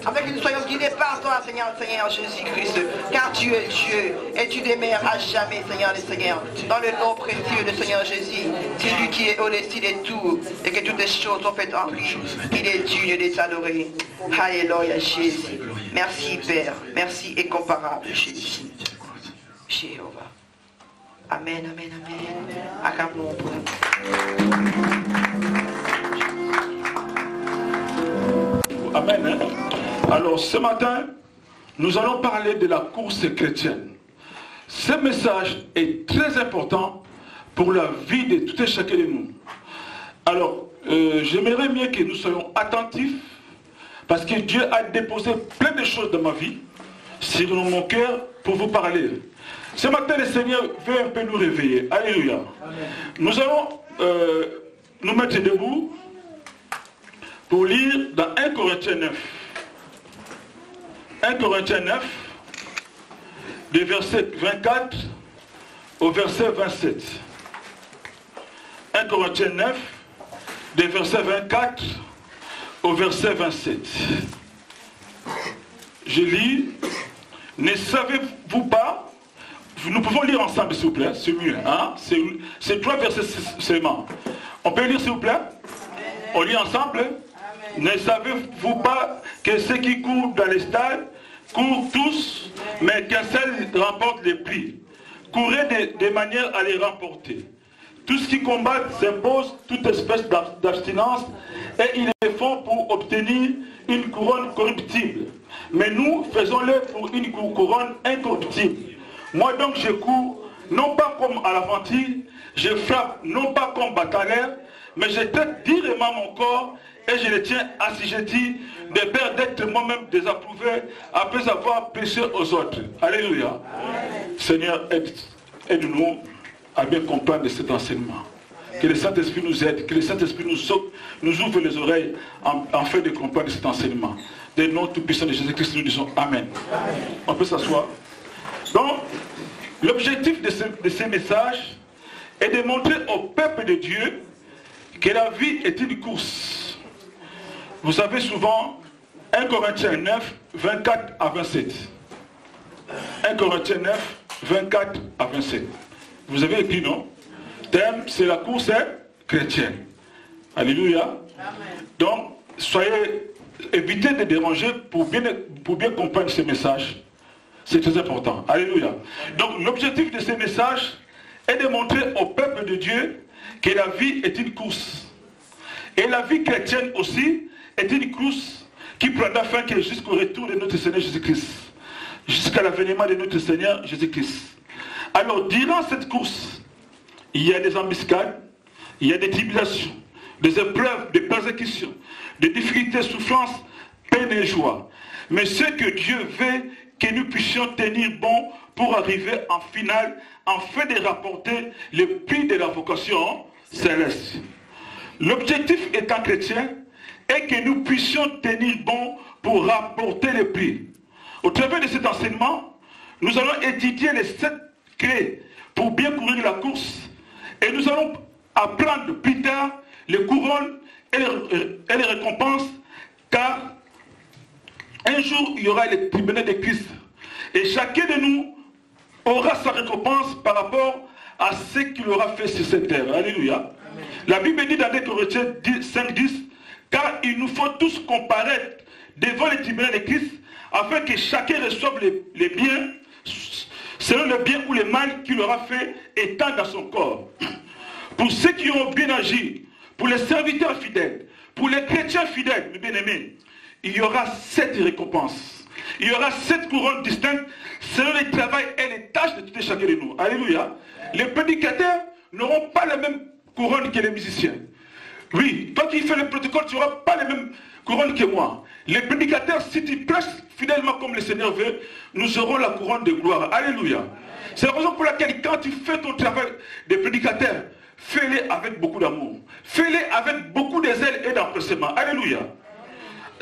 afin que nous soyons guidés par toi, Seigneur Jésus-Christ, car tu es Dieu et tu demeures à jamais, Seigneur les Seigneurs, dans le nom précieux de Seigneur Jésus. C'est lui qui est au-dessus de tout et que toutes les choses sont faites en lui. Il est digne d'être adoré. Alléluia, Jésus. Merci, Père. Merci, incomparable, Jésus. Jéhovah. Amen, amen, amen. Acclamons pour Amen. Hein? Alors ce matin, nous allons parler de la course chrétienne. Ce message est très important pour la vie de tout et chacun de nous. Alors, j'aimerais bien que nous soyons attentifs parce que Dieu a déposé plein de choses dans ma vie, sur mon cœur, pour vous parler. Ce matin, le Seigneur veut un peu nous réveiller. Alléluia. Amen. Nous allons nous mettre debout pour lire dans 1 Corinthiens 9. 1 Corinthiens 9, du verset 24 au verset 27. 1 Corinthiens 9, du verset 24 au verset 27. Je lis, ne savez-vous pas, nous pouvons lire ensemble s'il vous plaît, c'est mieux, hein? C'est 3 versets seulement. On peut lire s'il vous plaît? On lit ensemble? Ne savez-vous pas que ceux qui courent dans les stades courent tous, mais qu'un seul remporte les prix? Courez de manière à les remporter. Tous qui combattent s'imposent toute espèce d'abstinence et ils le font pour obtenir une couronne corruptible. Mais nous faisons-le pour une couronne incorruptible. Moi donc je cours, non pas comme à l'aventure, je frappe non pas comme batailleur, mais je traite durement mon corps et je le tiens assujetti de peur d'être moi-même désapprouvé après avoir péché aux autres. Alléluia. Amen. Seigneur, aide-nous à bien comprendre cet enseignement. Que le Saint-Esprit nous aide, que le Saint-Esprit nous ouvre les oreilles afin de comprendre cet enseignement. Dans le nom tout-puissant de Jésus-Christ, nous disons Amen. Amen. On peut s'asseoir. Donc, l'objectif de ces messages est de montrer au peuple de Dieu que la vie est une course. Vous savez souvent 1 Corinthiens 9, 24 à 27. 1 Corinthiens 9, 24 à 27. Vous avez écrit, non? Thème, c'est la course chrétienne. Alléluia. Amen. Donc, évitez de déranger pour bien comprendre ces messages. C'est très important. Alléluia. Donc, l'objectif de ces messages est de montrer au peuple de Dieu que la vie est une course. Et la vie chrétienne aussi est une course qui prendra fin jusqu'au retour de notre Seigneur Jésus-Christ. jusqu'à l'avènement de notre Seigneur Jésus-Christ. Alors, durant cette course, il y a des embuscades, il y a des tribulations, des épreuves, des persécutions, des difficultés, souffrances, peine et joie. Mais ce que Dieu veut que nous puissions tenir bon pour arriver en finale, afin de rapporter le prix de la vocation céleste. L'objectif étant chrétien est que nous puissions tenir bon pour rapporter le prix. Au travers de cet enseignement, nous allons étudier les 7 clés pour bien courir la course et nous allons apprendre plus tard les couronnes et les récompenses, car un jour il y aura le tribunal de Christ et chacun de nous aura sa récompense par rapport à ce qu'il aura fait sur cette terre. Alléluia. Amen. La Bible dit dans 2 Corinthiens 5:10, car il nous faut tous comparaître devant le tribunal de Christ afin que chacun reçoive les biens selon le bien ou le mal qu'il aura fait étant dans son corps. Pour ceux qui ont bien agi, pour les serviteurs fidèles, pour les chrétiens fidèles, mes bien-aimés, il y aura 7 récompenses. Il y aura 7 couronnes distinctes selon le travail et les tâches de tout et chacun de nous. Alléluia. Les prédicateurs n'auront pas la même couronne que les musiciens. Oui, toi qui fais le protocole, tu n'auras pas les mêmes couronnes que moi. Les prédicateurs, si tu prêches fidèlement comme le Seigneur veut, nous aurons la couronne de gloire. Alléluia. C'est la raison pour laquelle quand tu fais ton travail de prédicateur, fais-le avec beaucoup d'amour. Fais-le avec beaucoup de zèle et d'empressement. Alléluia.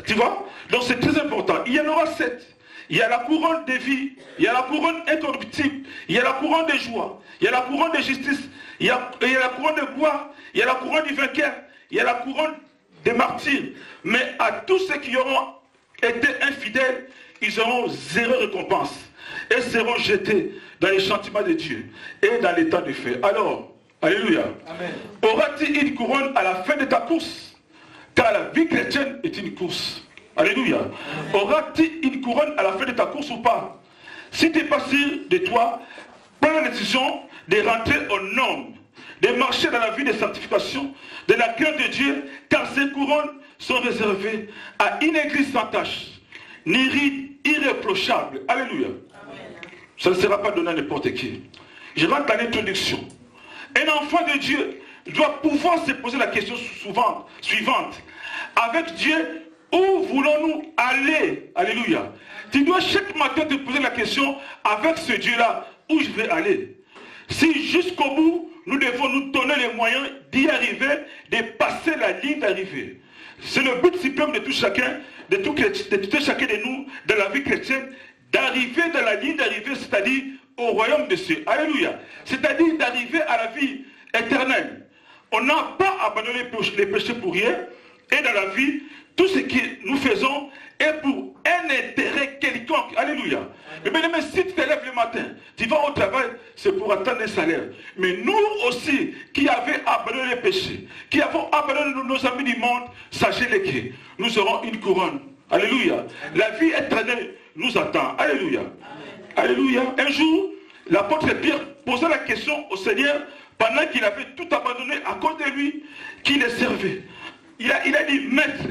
Tu vois? Donc c'est très important. Il y en aura 7. Il y a la couronne de vie, il y a la couronne incorruptible, il y a la couronne de joie, il y a la couronne de justice, il y a la couronne de gloire, il y a la couronne du vainqueur, il y a la couronne des martyrs. Mais à tous ceux qui auront été infidèles, ils auront 0 récompense et seront jetés dans les châtiments de Dieu et dans l'état de feu. Alors, alléluia. Auras-tu une couronne à la fin de ta course? Car la vie chrétienne est une course. Alléluia. Auras-tu une couronne à la fin de ta course ou pas? Si tu es pas sûr de toi, prends la décision de rentrer aux normes, de marcher dans la vie de sanctification, de la crainte de Dieu, car ces couronnes sont réservées à une église sans tache, ni ride, irréprochable. Alléluia. Ça ne sera pas donné à n'importe qui. Je rentre dans l'introduction. Un enfant de Dieu doit pouvoir se poser la question suivante. Avec Dieu, où voulons-nous aller? Alléluia. Tu dois chaque matin te poser la question, avec ce Dieu-là, où je vais aller? Si jusqu'au bout, nous devons nous donner les moyens d'y arriver, de passer la ligne d'arrivée. C'est le but suprême de tout chacun, de tout chacun de nous, de la vie chrétienne, d'arriver dans la ligne d'arrivée, c'est-à-dire au royaume de Dieu. Alléluia. C'est-à-dire d'arriver à la vie éternelle. On n'a pas abandonné les péchés pour rien, et dans la vie, tout ce que nous faisons est pour un intérêt quelconque. Alléluia. Mais bien, si tu te lèves le matin, tu vas au travail, c'est pour attendre un salaire. Mais nous aussi, qui avons abandonné les péchés, qui avons abandonné nos amis du monde, sachez-le que nous aurons une couronne. Alléluia. La vie éternelle nous attend. Alléluia. Alléluia. Un jour, l'apôtre Pierre posa la question au Seigneur pendant qu'il avait tout abandonné à cause de lui, qui le servait. Il a dit, maître,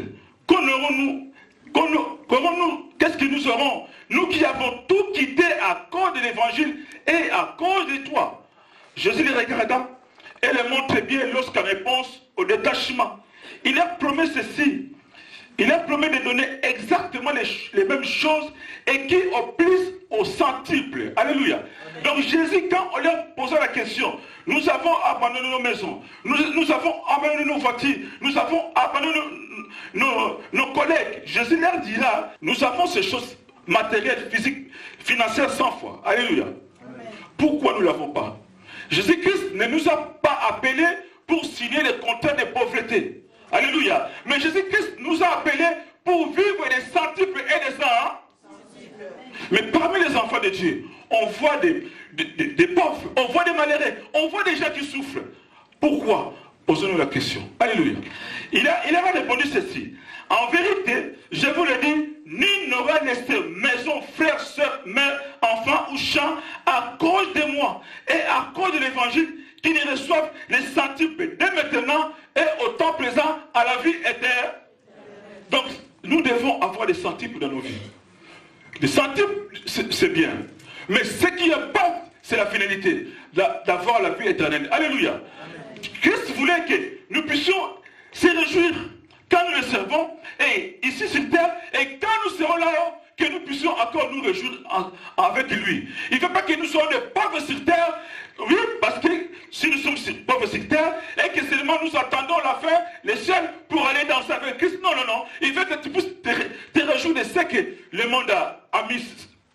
qu'est-ce que nous aurons? Nous qui avons tout quitté à cause de l'évangile et à cause de toi. Jésus les regarda et les montre bien lorsqu'en réponse au détachement, il a promis ceci. Il a promis de donner exactement les mêmes choses et qui oblige au centuple. Alléluia. Donc Jésus, quand on lui a posé la question, nous avons abandonné nos maisons, nous avons abandonné nos voitures, nous avons abandonné nos collègues. Jésus leur dira, nous avons ces choses matérielles, physiques, financières 100 fois. Alléluia. Amen. Pourquoi nous ne l'avons pas? Jésus-Christ ne nous a pas appelés pour signer les contrats de pauvreté. Alléluia. Mais Jésus-Christ nous a appelés pour vivre des centuples et des cents. Mais parmi les enfants de Dieu, on voit des pauvres, on voit des malheureux, on voit des gens qui souffrent. Pourquoi? Posons-nous la question. Alléluia. Il a répondu ceci. En vérité, je vous le dis, nul n'aura laissé maison, frères, sœurs, mères, enfants ou champs à cause de moi et à cause de l'évangile qui ne reçoivent les centuples dès maintenant et au temps présent à la vie éternelle. Donc, nous devons avoir des centuples dans nos vies. Les centimes, c'est bien. Mais ce qui importe, c'est la finalité, d'avoir la vie éternelle. Alléluia. Christ voulait que nous puissions se réjouir quand nous le servons, et ici sur terre, et quand nous serons là-haut, que nous puissions encore nous réjouir avec lui. Il ne veut pas que nous soyons des pauvres sur terre, oui, parce que si nous sommes pauvres sur terre, et que seulement nous attendons la fin, le ciel, pour aller danser avec Christ. Non, non, non. Il veut que tu puisses te réjouir de ce que le monde a mis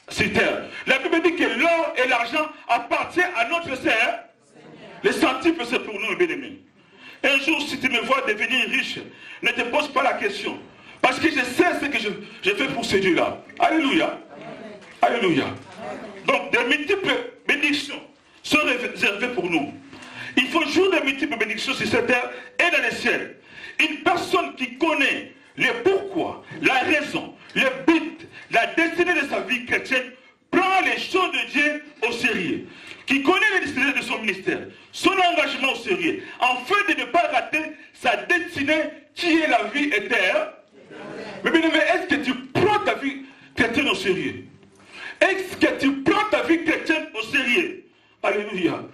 sur terre. La Bible dit que l'or et l'argent appartiennent à notre Seigneur. Les centimes, c'est pour nous, bien-aimés. Un jour, si tu me vois devenir riche, ne te pose pas la question. Parce que je sais ce que je fais pour ce Dieu-là. Alléluia. Alléluia. Donc, des multiples bénédictions sont réservées pour nous. Il faut jouer des multiples bénédictions sur cette terre et dans les ciels. Une personne qui connaît le pourquoi, la raison, le but, la destinée de sa vie chrétienne, prend les choses de Dieu au sérieux. Qui connaît les destinées de son ministère, son engagement au sérieux, afin de ne pas rater sa destinée qui est la vie éternelle. Mais bien aimé, est-ce que tu prends ta vie chrétienne au sérieux? Est-ce que tu prends ta vie chrétienne au sérieux? Alléluia.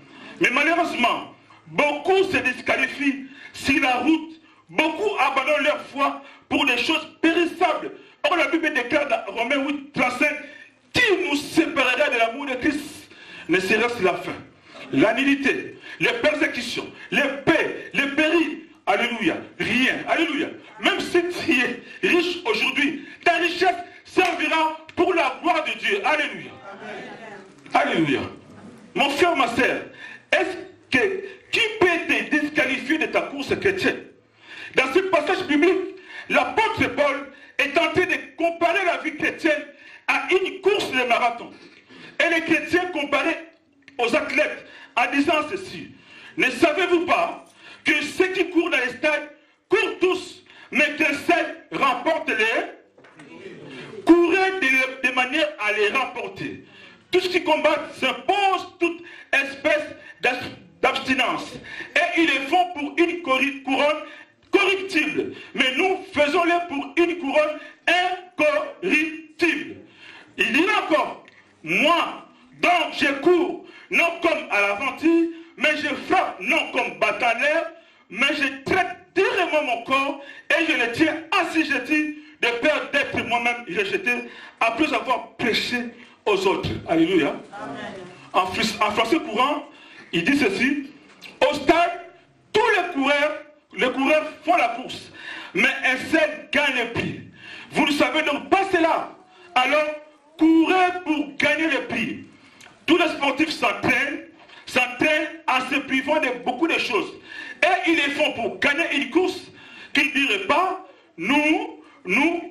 Mais malheureusement, beaucoup se disqualifient sur la route, beaucoup abandonnent leur foi pour des choses périssables. Or la Bible déclare dans Romains 8, 35, qui nous séparera de l'amour de Christ? Ne serait-ce la faim, la nullité, les persécutions, les paix, les périls. Alléluia. Rien. Alléluia. Même si tu es riche aujourd'hui, ta richesse servira pour la gloire de Dieu. Alléluia. Amen. Alléluia. Mon frère, ma sœur, qui peut te disqualifier de ta course chrétienne? Dans ce passage biblique, l'apôtre Paul est tenté de comparer la vie chrétienne à une course de marathon. Et les chrétiens comparés aux athlètes en disant ceci: ne savez-vous pas que ceux qui courent dans les stades courent tous, mais que seul remporte les... Courez de manière à les remporter. Tous qui combattent s'imposent toute espèce d'abstinence. Et ils le font pour une couronne corruptible. Mais nous faisons-le pour une couronne incorruptible. Il dit encore: moi, donc je cours, non comme à l'aventure, mais je frappe non comme batailleur, mais je traite durement mon corps et je le tiens assujetti de peur d'être moi-même rejeté après avoir prêché aux autres. Alléluia. Amen. En français courant, il dit ceci: au stade, tous les coureurs font la course, mais un seul gagne le prix. Vous ne savez donc pas cela. Alors, courez pour gagner le prix. Tous les sportifs s'entraînent en se privant de beaucoup de choses. Et ils les font pour gagner une course qu'ils ne diraient pas, nous,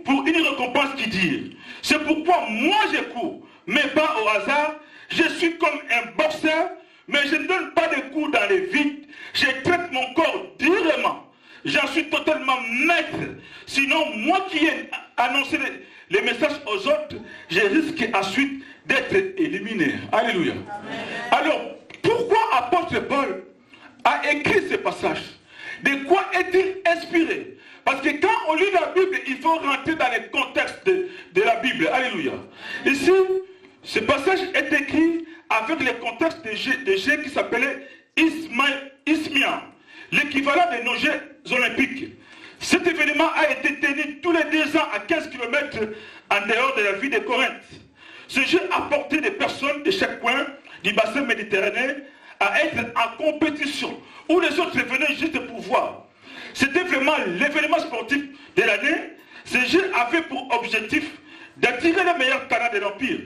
pour une récompense qui dire. C'est pourquoi moi je cours, mais pas au hasard. Je suis comme un boxeur, mais je ne donne pas de coups dans les vides. Je traite mon corps durement. J'en suis totalement maître. Sinon, moi qui ai annoncé les messages aux autres, je risque ensuite d'être éliminé. Alléluia. Amen. Alors, pourquoi apôtre Paul a écrit ce passage? De quoi est-il inspiré? Parce que quand on lit la Bible, il faut rentrer dans le contexte de la Bible. Alléluia. Ici, ce passage est écrit avec le contexte de Jeux qui s'appelait Isthmia, l'équivalent de nos Jeux olympiques. Cet événement a été tenu tous les 2 ans à 15 km en dehors de la ville de Corinthe. Ce jeu a porté des personnes de chaque coin du bassin méditerranéen à être en compétition, où les autres venaient juste pour voir. C'était vraiment l'événement sportif de l'année. Ce jeu avait pour objectif d'attirer les meilleurs talents de l'Empire.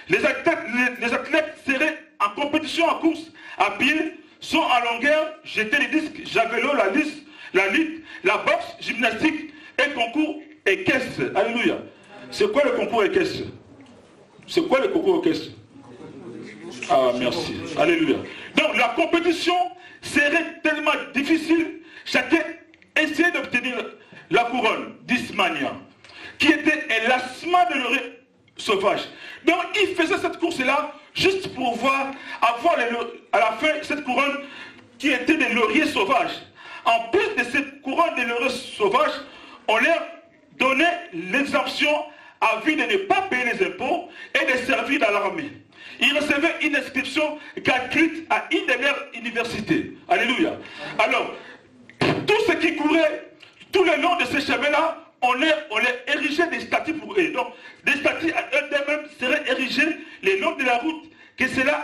Les athlètes seraient en compétition en course, à pied, sont en longueur, jeter les disques, javelot, la lutte, la boxe, gymnastique et concours équestre. Alléluia. C'est quoi le concours équestre? C'est quoi le concours équestre? Ah, merci. Alléluia. Donc la compétition serait tellement difficile, chacun essayait d'obtenir la couronne d'Ismania, qui était un lancement de l'oreille sauvage. Donc il faisait cette course-là juste pour voir, avoir à la fin cette couronne qui était des lauriers sauvages. En plus de cette couronne de lauriers sauvages, on leur donnait l'exemption envie de ne pas payer les impôts et de servir dans l'armée. Il recevait une inscription gratuite à une de leurs universités. Alléluia. Alors, tout ce qui courait, tout le long de ces chemins-là, on les érigeait des statues pour eux. Donc, des statues eux-mêmes seraient érigées le long de la route, que cela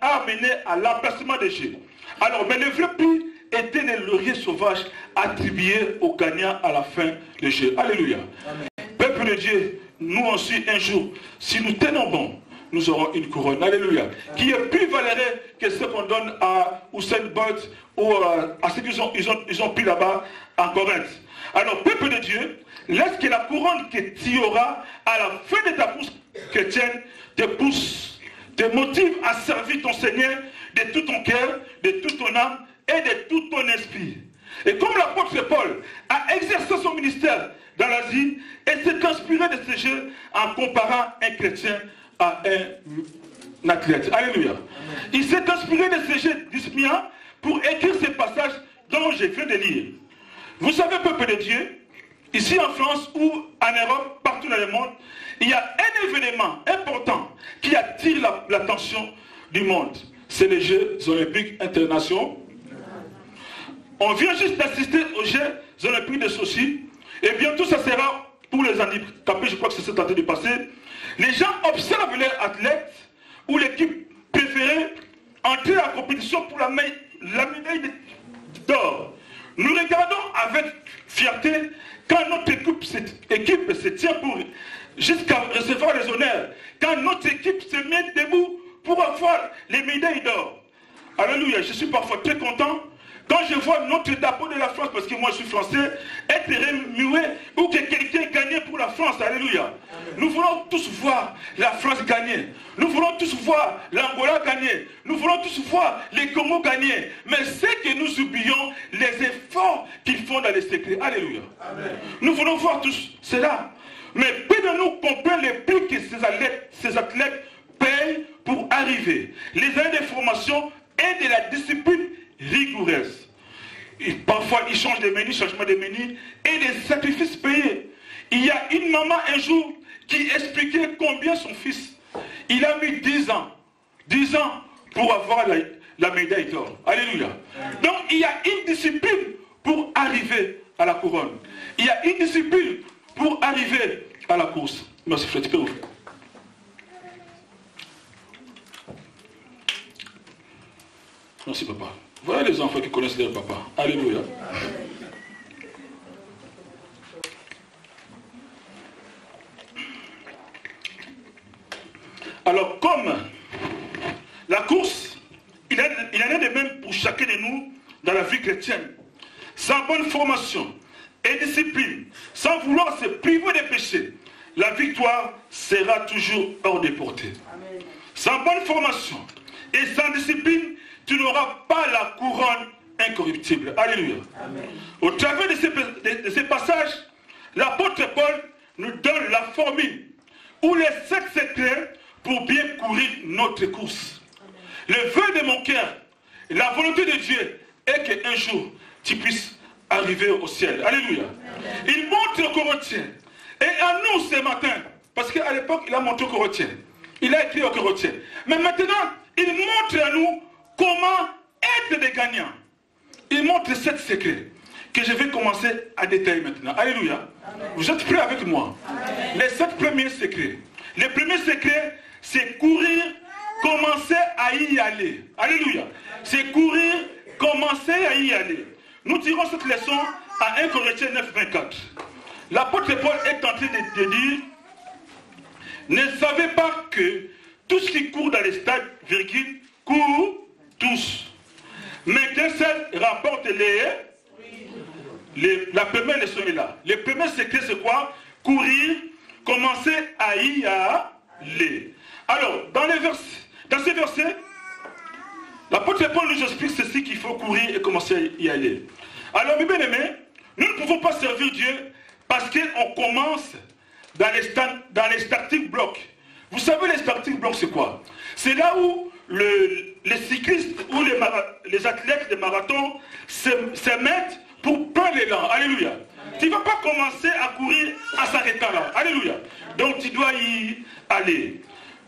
a amené à l'emplacement des jeux. Alors, mais le vrai prix était les lauriers sauvages attribués aux gagnants à la fin des jeux. Alléluia. Amen. Peuple de Dieu, nous aussi, un jour, si nous tenons bon, nous aurons une couronne. Alléluia. Qui est plus valeureux que ce qu'on donne à Usain Bolt ou à ceux qu'ils ont pris là-bas en Corinthe. Alors, peuple de Dieu, laisse que la couronne que tu auras à la fin de ta course chrétienne te pousse, te motive à servir ton Seigneur de tout ton cœur, de toute ton âme et de tout ton esprit. Et comme l'apôtre Paul a exercé son ministère dans l'Asie et s'est inspiré de ces jeux en comparant un chrétien à un athlète. Alléluia. Amen. Il s'est inspiré de ces jeux d'Ismia pour écrire ces passages dont j'ai fait de lire. Vous savez, peuple de Dieu, ici en France ou en Europe, partout dans le monde, il y a un événement important qui attire l'attention du monde. C'est les Jeux olympiques internationaux. On vient juste d'assister aux Jeux olympiques de Sochi. Et bientôt, ça sera pour les handicapés, je crois que c'est cette année de passer. Les gens observent leurs athlètes ou l'équipe préférée entrer en compétition pour la médaille d'or. Nous regardons avec fierté quand notre équipe se tient pour jusqu'à recevoir les honneurs. Quand notre équipe se met debout pour avoir les médailles d'or. Alléluia, je suis parfois très content quand je vois notre drapeau de la France, parce que moi je suis français, être remué ou que quelqu'un gagne pour la France. Alléluia. Amen. Nous voulons tous voir la France gagner. Nous voulons tous voir l'Angola gagner. Nous voulons tous voir les Congo gagner. Mais c'est que nous oublions les efforts qu'ils font dans les secrets. Alléluia. Amen. Nous voulons voir tous cela. Mais peu de nous comprennent les prix que ces athlètes payent pour arriver. Les années de formation et de la discipline rigoureuse. Et parfois, ils changent de menu, changement de menu, et des sacrifices payés. Il y a une maman un jour qui expliquait combien son fils, il a mis 10 ans pour avoir la médaille d'or. Alléluia. Donc, il y a une discipline pour arriver à la couronne. Il y a une discipline pour arriver à la course. Merci, frère, tu peux ouvrir. Merci, papa. Voilà les enfants qui connaissent leur papa. Alléluia. Alors, comme la course, il en est de même pour chacun de nous dans la vie chrétienne. Sans bonne formation et discipline, sans vouloir se priver des péchés, la victoire sera toujours hors de portée. Amen. Sans bonne formation et sans discipline, tu n'auras pas la couronne incorruptible. Alléluia. Amen. Au travers de ces passages, l'apôtre Paul nous donne la formule ou les 7 secrets pour bien courir notre course. Amen. Le vœu de mon cœur, la volonté de Dieu est qu'un jour, tu puisses arriver au ciel. Alléluia. Amen. Il montre aux Corinthiens et à nous ce matin, parce qu'à l'époque, il a montré aux Corinthiens. Il a écrit aux Corinthiens. Mais maintenant, il montre à nous comment être des gagnants. Il montre 7 secrets que je vais commencer à détailler maintenant. Alléluia. Amen. Vous êtes prêts avec moi? Amen. Les 7 premiers secrets. Le premier secret, c'est courir, commencer à y aller. Alléluia. C'est courir, commencer à y aller. Nous tirons cette leçon à 1 Corinthiens 9, 24. L'apôtre Paul est en train de dire, ne savez pas que tous qui courent dans les stades, virgule, courent tous. Mais qu'un seul rapporte la première leçon est là. Le premier secret, c'est quoi? Courir, commencer à y aller. Alors, dans ces versets, l'apôtre Paul nous explique ceci qu'il faut courir et commencer à y aller. Alors, mes bien-aimés, nous ne pouvons pas servir Dieu parce qu'on commence dans les starting blocks. Vous savez, les starting blocks, c'est quoi? C'est là où les cyclistes ou les athlètes de marathon se mettent pour prendre l'élan. Alléluia. Amen. Tu ne vas pas pas commencer à courir en s'arrêtant là. Alléluia. Donc tu dois y aller.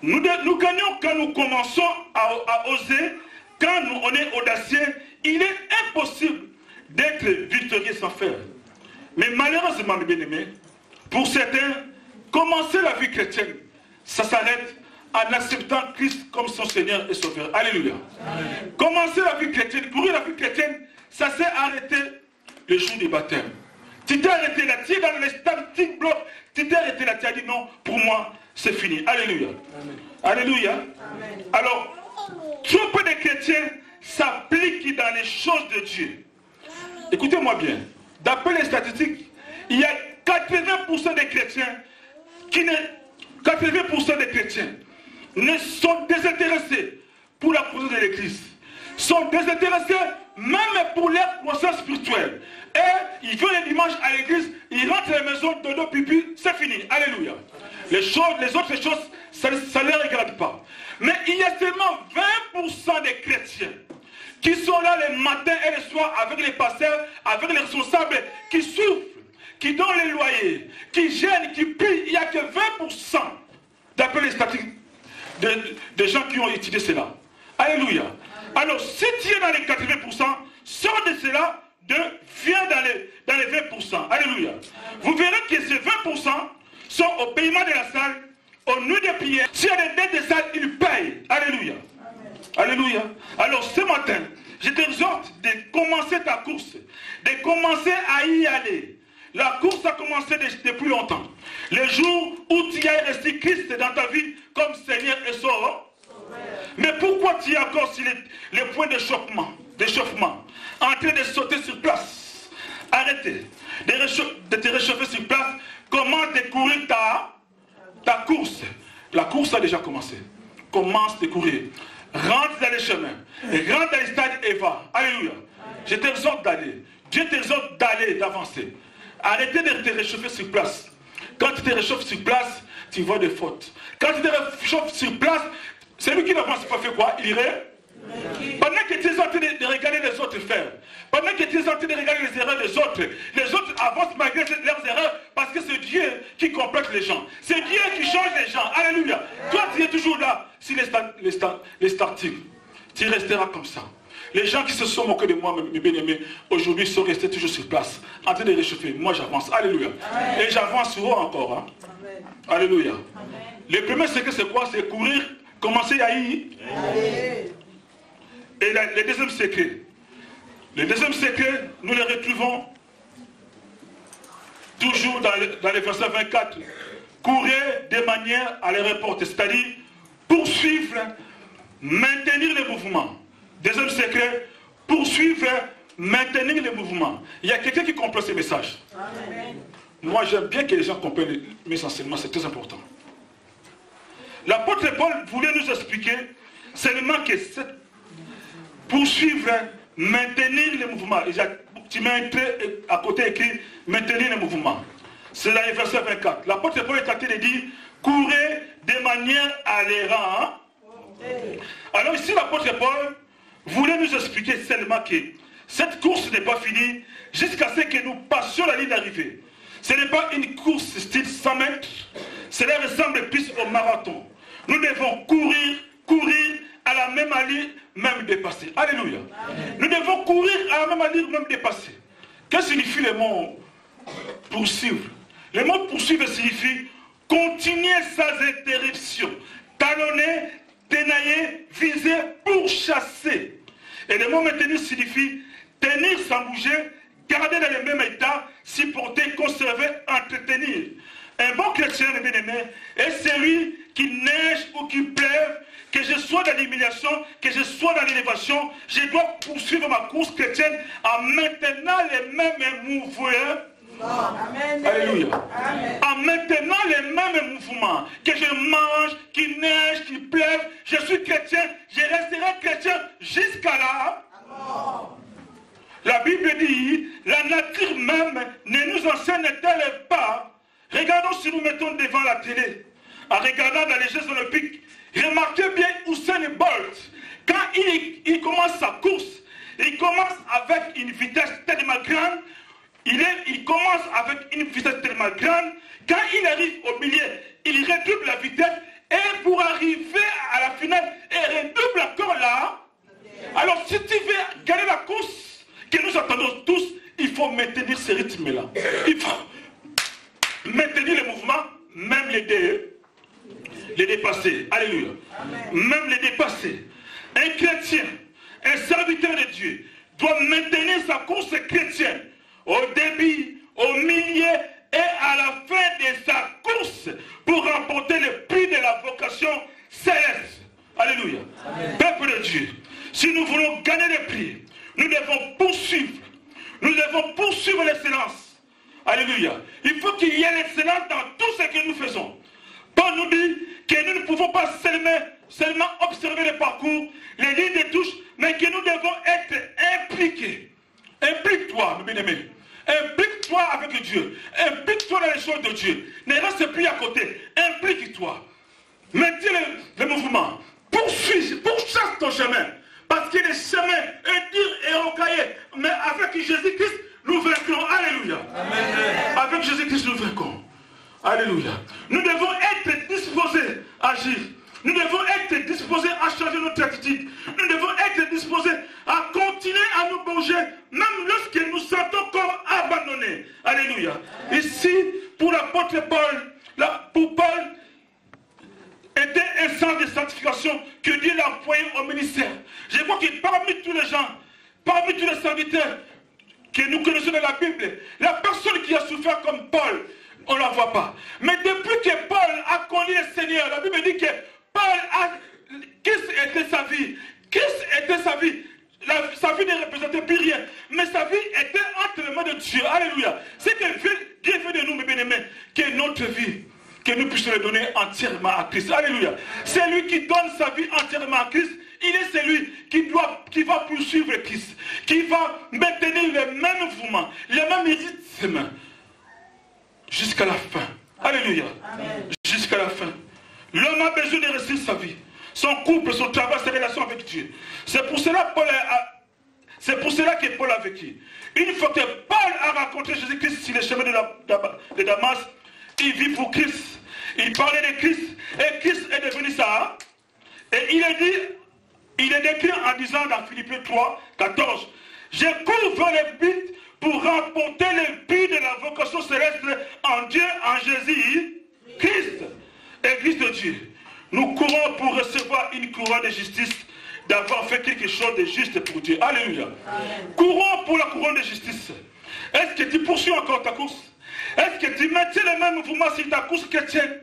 Nous gagnons quand nous commençons à oser, quand on est audacieux. Il est impossible d'être victorieux sans faire. Mais malheureusement, mes bien-aimés, pour certains, commencer la vie chrétienne, ça s'arrête en acceptant Christ comme son Seigneur et Sauveur. Alléluia. Amen. Commencer la vie chrétienne, courir la vie chrétienne, ça s'est arrêté le jour du baptême. Tu t'es arrêté là, tu es dans les starting blocks, tu t'es arrêté là, tu as dit non, pour moi, c'est fini. Alléluia. Amen. Alléluia. Amen. Alors, trop peu de chrétiens s'appliquent dans les choses de Dieu. Écoutez-moi bien. D'après les statistiques, il y a 80% des chrétiens ne sont désintéressés pour la croissance de l'Église. Sont désintéressés même pour leur croissance spirituelle. Et ils viennent les dimanches à l'église, ils rentrent à la maison, de nos pipi, c'est fini. Alléluia. Les autres choses, ça ne les regarde pas. Mais il y a seulement 20% des chrétiens qui sont là les matins et les soirs avec les pasteurs, avec les responsables, qui souffrent, qui donnent les loyers, qui gênent, qui prient. Il n'y a que 20% d'après les statistiques de gens qui ont étudié cela. Alléluia. Alors, si tu es dans les 80%, sors de cela, viens dans les 20%. Alléluia. Vous verrez que ces 20% sont au paiement de la salle, au nuit de prière. S'il y a des dettes de salle, ils payent. Alléluia. Alléluia. Alors ce matin, je t'exhorte de commencer ta course, de commencer à y aller. La course a commencé depuis longtemps. Le jour où tu as resté Christ dans ta vie comme Seigneur et Sauveur. Mais pourquoi tu es encore sur les points d'échauffement, en train de sauter sur place? Arrêtez de te réchauffer sur place. Comment découvrir ta course? La course a déjà commencé. Commence de courir. Rentre dans les chemins. Rentre dans les stades et va. Alléluia. Je t'exhorte d'aller. Dieu t'exhorte d'aller, d'avancer. Arrêtez de te réchauffer sur place. Quand tu te réchauffes sur place, tu vois des fautes. Quand tu te réchauffes sur place, celui qui n'avance pas fait quoi? Il irait. Pendant que tu es en train de regarder les autres faire, pendant que tu es en train de regarder les autres avancent malgré leurs erreurs parce que c'est Dieu qui complète les gens. C'est Dieu qui change les gens. Alléluia. Toi, tu es toujours là sur les starting. Tu resteras comme ça. Les gens qui se sont moqués de moi, mes bien-aimés, aujourd'hui sont restés toujours sur place, en train de réchauffer. Moi, j'avance. Alléluia. Amen. Et j'avance souvent encore. Hein. Amen. Alléluia. Amen. Le premier secret, c'est quoi? C'est courir, commencer à y. Amen. Et le deuxième secret, nous le retrouvons toujours dans le verset 24. Courez de manière à les reporter, c'est-à-dire poursuivre, maintenir le mouvement. Deuxième secret, poursuivre, maintenir le mouvement. Il y a quelqu'un qui comprend ces messages. Amen. Moi, j'aime bien que les gens comprennent mes enseignements, c'est très important. L'apôtre Paul voulait nous expliquer seulement que poursuivre, maintenir le mouvement. Tu mets un trait à côté écrit maintenir le mouvement. C'est dans le verset 24. L'apôtre Paul est en train de dire courez de manière à les rendre. Alors ici l'apôtre Paul voulait nous expliquer seulement que cette course n'est pas finie jusqu'à ce que nous passions la ligne d'arrivée. Ce n'est pas une course style 100 mètres. Cela ressemble plus au marathon. Nous devons courir à la même allure, même dépasser. Alléluia. Amen. Nous devons courir à la même allure, même dépasser. Qu'est-ce que signifie le mot poursuivre? Le mot poursuivre signifie continuer sans interruption, talonner, tenailler, viser, pourchasser. Et le mot maintenir signifie tenir sans bouger, garder dans le même état, supporter, conserver, entretenir. Un bon chrétien, bien aimé, est celui qui neige ou qui pleuve, que je sois dans l'humiliation, que je sois dans l'élévation, je dois poursuivre ma course chrétienne en maintenant les mêmes mouvements. Amen. Alléluia. Amen. En maintenant les mêmes mouvements, que je mange, qu'il neige, qu'il pleuve, je suis chrétien, je resterai chrétien jusqu'à là. Amen. La Bible dit, la nature même ne nous enseigne-t-elle pas? Regardons si nous mettons devant la télé, en regardant dans les Jeux olympiques, remarquez bien Usain Bolt, quand il commence sa course, il commence avec une vitesse tellement grande, il commence avec une vitesse tellement grande, quand il arrive au milieu, il redouble la vitesse, et pour arriver à la finale, il redouble encore là. Alors si tu veux gagner la course que nous attendons tous, il faut maintenir ce rythme-là. Il faut maintenir le mouvement, même les dépasser. Alléluia. Amen. Même les dépasser. Un chrétien, un serviteur de Dieu, doit maintenir sa course chrétienne au début, au milieu et à la fin de sa course pour remporter le prix de la vocation céleste. Alléluia. Amen. Peuple de Dieu, si nous voulons gagner le prix, nous devons poursuivre. Nous devons poursuivre l'excellence. Alléluia. Il faut qu'il y ait l'excellence dans tout ce que nous faisons. Paul nous dit que nous ne pouvons pas seulement observer le parcours, les lignes de touche, mais que nous devons être impliqués. Implique-toi, mes bien-aimés. Implique-toi avec Dieu. Implique-toi dans les choses de Dieu. Ne reste plus à côté. Implique-toi. Maintiens le mouvement. Pourchasse ton chemin. Parce que le chemin est dur et rocaillé. Mais avec Jésus-Christ, nous vaincrons. Alléluia. Amen. Avec Jésus-Christ, nous vaincrons. Alléluia. Nous devons être disposés à agir. Nous devons être disposés à changer notre attitude. Nous devons être disposés à continuer à nous bouger, même lorsque nous sentons comme abandonnés. Alléluia. Ici, pour l'apôtre Paul, pour Paul, était un sens de sanctification que Dieu l'a envoyé au ministère. Je crois que parmi tous les gens, parmi tous les serviteurs que nous connaissons dans la Bible, la personne qui a souffert comme Paul, on ne la voit pas. Mais depuis que Paul a connu le Seigneur, la Bible dit que Paul a... Qu'est-ce était sa vie? Qu'est-ce était sa vie? Sa vie ne représentait plus rien. Mais sa vie était entre les mains de Dieu. Alléluia. C'est que Dieu fait de nous, mes bien-aimés, que notre vie, que nous puissions le donner entièrement à Christ. Alléluia. C'est lui qui donne sa vie entièrement à Christ. Il est celui qui va poursuivre Christ, qui va maintenir le même mouvement, le même rythme jusqu'à la fin. Alléluia. Jusqu'à la fin. L'homme a besoin de réussir sa vie, son couple, son travail, ses relations avec Dieu. C'est pour cela que Paul a vécu. Une fois que Paul a rencontré Jésus-Christ sur le chemin de Damas, il vit pour Christ. Il parlait de Christ. Et Christ est devenu ça. Et il est décrit en disant dans Philippiens 3, 14, je cours vers le but pour remporter le but de la vocation céleste en Dieu, en Jésus-Christ. Église de Dieu, nous courons pour recevoir une couronne de justice, d'avoir fait quelque chose de juste pour Dieu. Alléluia. Amen. Courons pour la couronne de justice. Est-ce que tu poursuis encore ta course? Est-ce que tu maintiens le même mouvement sur ta course chrétienne?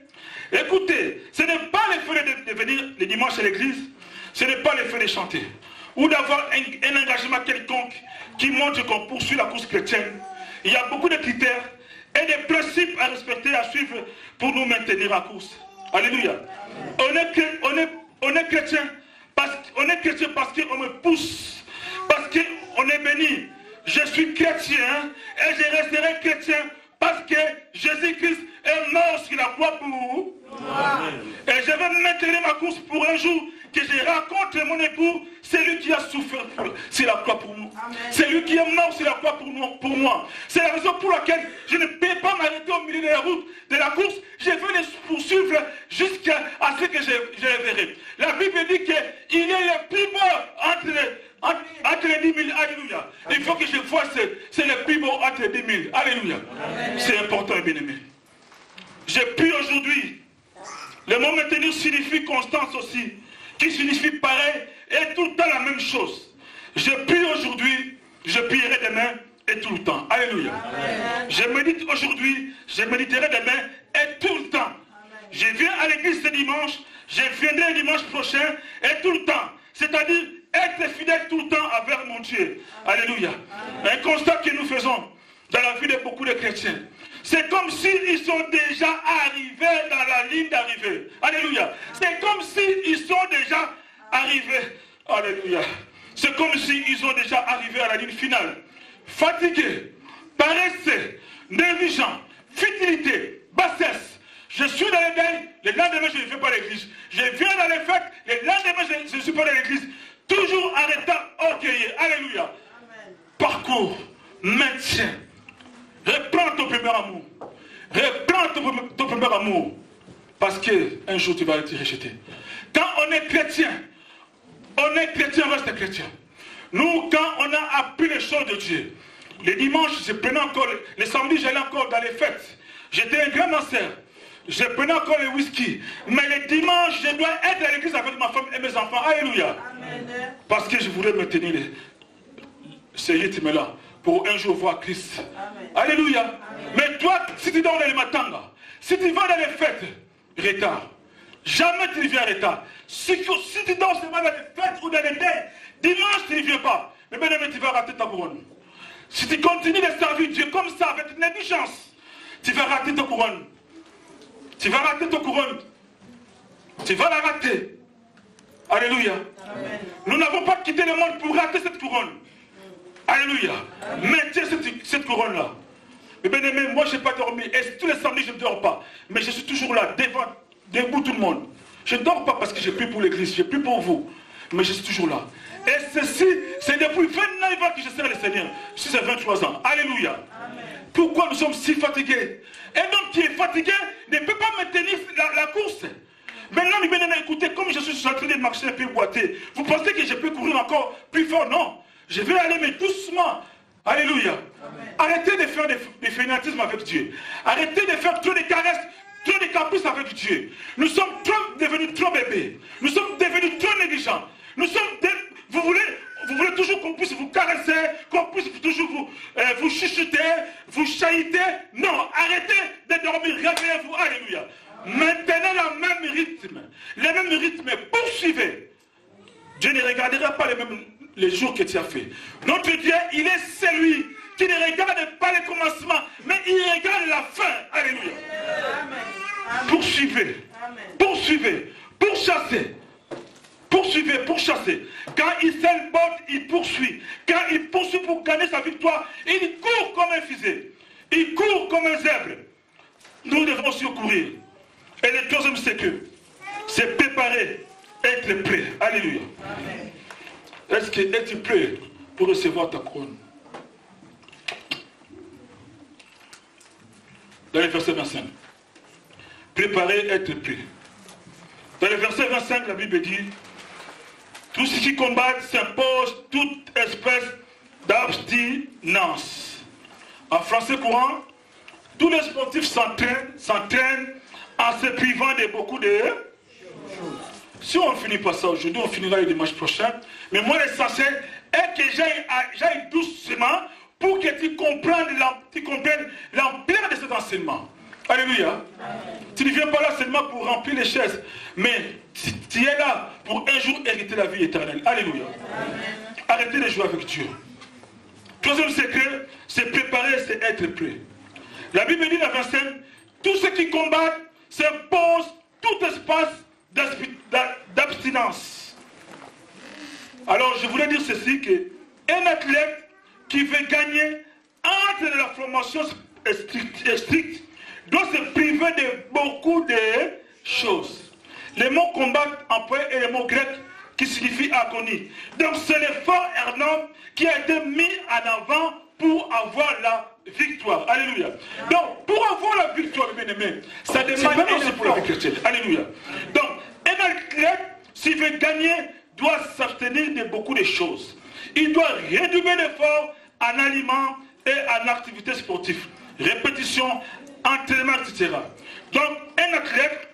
Écoutez, ce n'est pas le fait de venir le dimanche à l'église, ce n'est pas le fait de chanter, ou d'avoir un engagement quelconque qui montre qu'on poursuit la course chrétienne. Il y a beaucoup de critères et des principes à respecter, à suivre pour nous maintenir en course. Alléluia. On est chrétien parce qu'on me pousse, parce qu'on est béni. Je suis chrétien et je resterai chrétien parce que Jésus-Christ est mort sur la croix pour nous. Et je vais maintenir ma course pour un jour que je rencontre mon époux, c'est lui qui a souffert sur la croix pour nous. C'est lui qui est mort sur la croix pour moi. C'est la raison pour laquelle je ne peux pas m'arrêter au milieu de la route de la course. Je veux les poursuivre jusqu'à ce que je les verrai. La Bible dit qu'il y a le plus beau entre les 10 000. Alléluia. Il faut que je vois, c'est le plus beau entre les 10 000. Alléluia. C'est important, bien aimé. Je prie aujourd'hui. Le mot maintenir signifie constance aussi, qui signifie pareil et tout le temps la même chose. Je prie aujourd'hui, je prierai demain et tout le temps. Alléluia. Amen. Je médite aujourd'hui, je méditerai demain et tout le temps. Amen. Je viens à l'église ce dimanche, je viendrai le dimanche prochain et tout le temps. C'est-à-dire être fidèle tout le temps envers mon Dieu. Amen. Alléluia. Amen. Un constat que nous faisons dans la vie de beaucoup de chrétiens. C'est comme s'ils sont déjà arrivés dans la ligne d'arrivée. Alléluia. C'est comme s'ils sont déjà arrivés. Alléluia. C'est comme s'ils sont déjà arrivés à la ligne finale. Fatigués, paresseux, négligents, futilité, bassesse. Je suis dans les deuils, le lendemain je ne vais pas à l'église. Je viens dans les fêtes, le lendemain je ne suis pas dans l'église. Toujours en état orgueilleux. Alléluia. Amen. Parcours, maintien, premier amour. Reprends ton premier amour. Parce qu'un jour tu vas être rejeté. Quand on est chrétien, reste chrétien. Nous, quand on a appris les choses de Dieu, les dimanches, je prenais encore, les samedis, j'allais encore dans les fêtes. J'étais un grand danseur. Je prenais encore le whisky. Mais les dimanches, je dois être à l'église avec ma femme et mes enfants. Alléluia. Amen. Parce que je voulais me tenir ce rythme-là pour un jour voir Christ. Amen. Alléluia. Amen. Mais toi, si tu dors le matin, si tu vas dans les fêtes, retard. Jamais tu ne viens en retard. Si tu dors seulement dans les fêtes ou dans les deuils, dimanche tu ne viens pas. Mais bien aimé, tu vas rater ta couronne. Si tu continues de servir Dieu comme ça, avec négligence, tu vas rater ta couronne. Tu vas rater ta couronne. Tu vas la rater. Alléluia. Amen. Nous n'avons pas quitté le monde pour rater cette couronne. Alléluia. Maintiens cette couronne-là. Mais bien aimé, moi je n'ai pas dormi. Et tous les samedis je ne dors pas. Mais je suis toujours là, debout tout le monde. Je ne dors pas parce que j'ai pris pour l'église, j'ai pris pour vous. Mais je suis toujours là. Et ceci, c'est depuis 29 ans que je sers le Seigneur. Si c'est 23 ans. Alléluia. Amen. Pourquoi nous sommes si fatigués? Un homme qui est fatigué ne peut pas maintenir la course. Maintenant, bien aimé, écoutez, comme je suis en train de marcher un peu boiter, vous pensez que je peux courir encore plus fort? Non. Je vais aller, mais doucement. Alléluia. Amen. Arrêtez de faire des fanatismes avec Dieu. Arrêtez de faire trop de caresses, trop de caprices avec Dieu. Nous sommes devenus trop bébés. Nous sommes devenus trop négligents. Nous sommes vous voulez toujours qu'on puisse vous caresser, qu'on puisse toujours vous chuchoter, vous chahuter. Non, arrêtez de dormir, réveillez-vous. Alléluia. Maintenant le même rythme, poursuivez. Dieu ne regardera pas les jours que tu as fait. Notre Dieu, il est celui qui ne regarde pas le commencement, mais il regarde la fin. Alléluia. Amen. Poursuivez. Amen. Poursuivez. Pourchassez. Quand il s'élève, il poursuit. Quand il poursuit pour gagner sa victoire, il court comme un fusil. Il court comme un zèbre. Nous devons aussi courir. Et le troisième, c'est préparer, être prêt. Alléluia. Amen. Est-ce que es-tu prêt pour recevoir ta couronne? Dans le verset 25. Préparer, être prêt. Dans le verset 25, la Bible dit: tous ceux qui combattent s'imposent toute espèce d'abstinence. En français courant, tous les sportifs s'entraînent en se privant de beaucoup de choses. Si on ne finit pas ça aujourd'hui, on finira le dimanche prochain. Mais moi, l'essentiel est que j'aille doucement pour que tu comprennes l'ampleur de cet enseignement. Alléluia. Amen. Tu ne viens pas là seulement pour remplir les chaises, mais tu es là pour un jour hériter la vie éternelle. Alléluia. Amen. Arrêtez de jouer avec Dieu. Troisième secret, c'est préparer, c'est être prêt. La Bible dit dans 25, tous ceux qui combattent s'imposent tout espace d'abstinence. Alors je voulais dire ceci, qu'un athlète qui veut gagner entre la formation stricte doit se priver de beaucoup de choses. Le mot combattre employé est le mot grec qui signifie agonie. Donc c'est l'effort énorme qui a été mis en avant pour avoir la victoire. Alléluia. Donc pour avoir la victoire, bien aimé, ça demande aussi pour la vie chrétienne. Alléluia. Donc un athlète, s'il veut gagner, doit s'abstenir de beaucoup de choses. Il doit réduire l'effort en aliments et en activités sportives. Répétition, entraînement, etc. Donc, un athlète,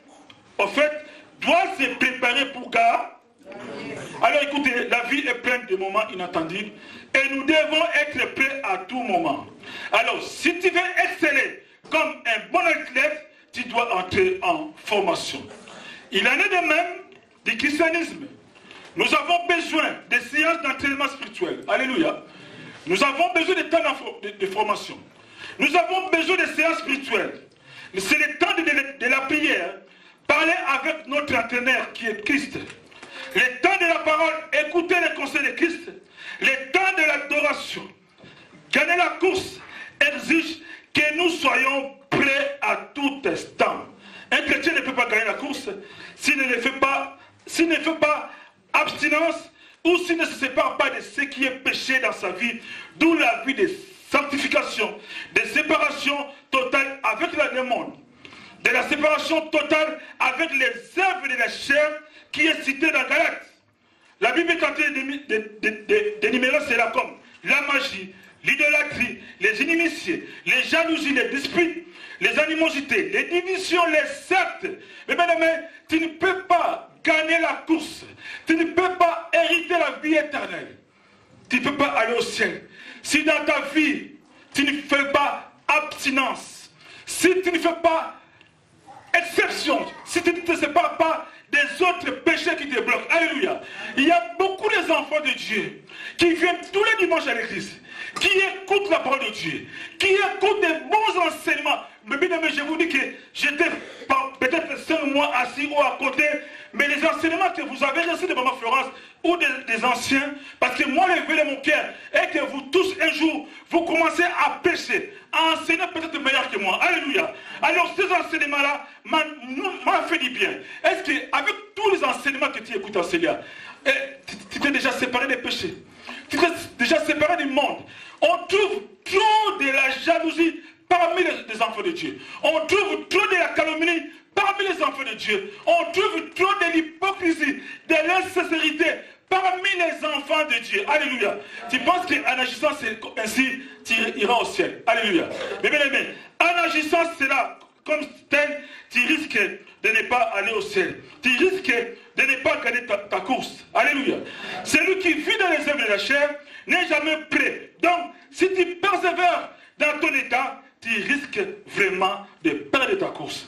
en fait, doit se préparer pour gagner. Alors écoutez, la vie est pleine de moments inattendus et nous devons être prêts à tout moment. Alors, si tu veux exceller comme un bon athlète, tu dois entrer en formation. Il en est de même du christianisme. Nous avons besoin de séances d'entraînement spirituel. Alléluia. Nous avons besoin de temps de formation. Nous avons besoin de séances spirituelles. C'est le temps de la prière. Parler avec notre entraîneur qui est Christ. Le temps de la parole, écouter les conseils de Christ. Le temps de l'adoration. Gagner la course exige que nous soyons prêts à tout instant. Un chrétien ne peut pas gagner la course s'il ne fait pas abstinence ou s'il ne se sépare pas de ce qui est péché dans sa vie. D'où la vie de sanctification, de séparation totale avec le monde, de la séparation totale avec les œuvres de la chair qui est citée dans Galates. La Bible est en train d'énumérer cela comme la magie, l'idolâtrie, les inimitiés, les jalousies, les disputes, les animosités, les divisions, les sectes. Mais bien aimé, tu ne peux pas gagner la course. Tu ne peux pas hériter la vie éternelle. Tu ne peux pas aller au ciel. Si dans ta vie, tu ne fais pas abstinence, si tu ne fais pas exception, si tu ne te sépares pas des autres péchés qui te bloquent. Alléluia. Il y a beaucoup d'enfants de Dieu qui viennent tous les dimanches à l'église, qui écoutent la parole de Dieu, qui écoutent des bons enseignements. Mais bien aimé, je vous dis que j'étais peut-être 5 mois assis ou à côté, mais les enseignements que vous avez reçus de Maman Florence ou des anciens, parce que moi, le vœu de mon cœur est que vous tous, un jour, vous commencez à pécher, à enseigner peut-être meilleur que moi. Alléluia. Alors, ces enseignements-là m'ont fait du bien. Est-ce qu'avec tous les enseignements que tu écoutes enseigner, tu t'es déjà séparé des péchés? Tu t'es déjà séparé du monde? On trouve trop de la jalousie parmi les enfants de Dieu. On trouve trop de la calomnie parmi les enfants de Dieu. On trouve trop de l'hypocrisie, de l'insincérité parmi les enfants de Dieu. Alléluia. Tu penses qu'en agissant ainsi, tu iras au ciel. Alléluia. Mais bien aimé, en agissant cela comme tel, tu risques de ne pas aller au ciel. Tu risques de ne pas gagner ta course. Alléluia. Celui qui vit dans les œuvres de la chair n'est jamais prêt. Donc, si tu persévères dans ton état, tu risques vraiment de perdre ta course.